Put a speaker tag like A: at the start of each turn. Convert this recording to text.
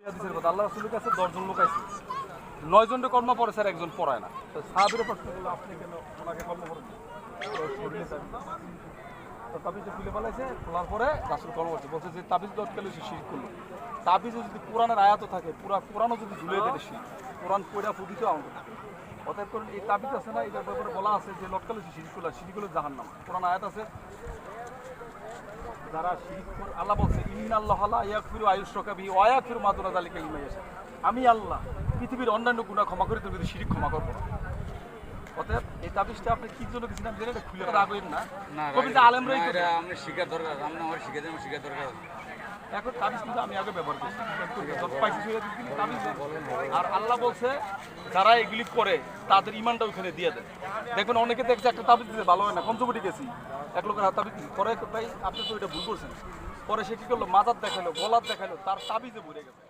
A: আল্লাহ রাসূলের কাছে 10 জন লোক আইছে, 9 জনের কর্ম পড়ে স্যার, একজন পড়ায় না। তো সাহাবীরা প্রশ্ন করলো, আপনি কেন ওনাকে কর্ম করেন? তো তাবিজে খুলে ফেলাইছে, খোলার পরে রাসূল কর্ম করছে, বলছে যে তাবিজ দরকারে সে শিরক করলো। তাবিজে যদি কোরআনের আয়াতও থাকে, পুরা কোরআনও যদি ঝুলিয়ে দেয় শিরক, কোরআন পড়া ফুদিতে আমাকে। অতএব করুন এই তাবিজ আছে না, এটার ব্যাপারে বলা আছে যে লটকালে সে শিরক করলো, শিরক করলে জাহান্নাম। কোরআন আয়াত আছে, যারা শিরক করে, আল্লাহ বলছে ইন্নাল্লাহা লা ইয়াগফিরু আইয়ুশরাকা বিহি ওয়া ইয়াগফিরু মা দুনা যালিকা লিমান ইয়াশা। আমি আল্লাহ পৃথিবীর অন্যান্য গুনাহ ক্ষমা করে দেব, কিন্তু শিরক ক্ষমা করব না। অতএব এই তাবিজটা আপনি কি জন্য দিয়েছেন আমি জানি না, খুলে রাখবেন না। কবিতা আলেমরাই করে
B: আমরা শিকার দরকার, আমরা আমার শিখে দেব, শিকার দরকার।
A: এখন তাবিজ কিন্তু আমি আগে ব্যবহার করছি, যত পাইছি সেটা কিন্তু তাবিজ। আর আল্লাহ বলছে যারা এগুলি করে তাদের ইমানটা ওখানে দিয়ে দেয়। দেখবেন অনেকে দেখছে একটা তাবিজ দিতে ভালো হয় না, পঞ্চবটি গেছি এক লোকের হাত তাবিজ দিচ্ছে, পরে ভাই আপনি তো এটা ভুল করছেন। পরে সে কি করলো, মাজার দেখালো, গলার দেখালো, তার তাবিজে ভরে গেছে।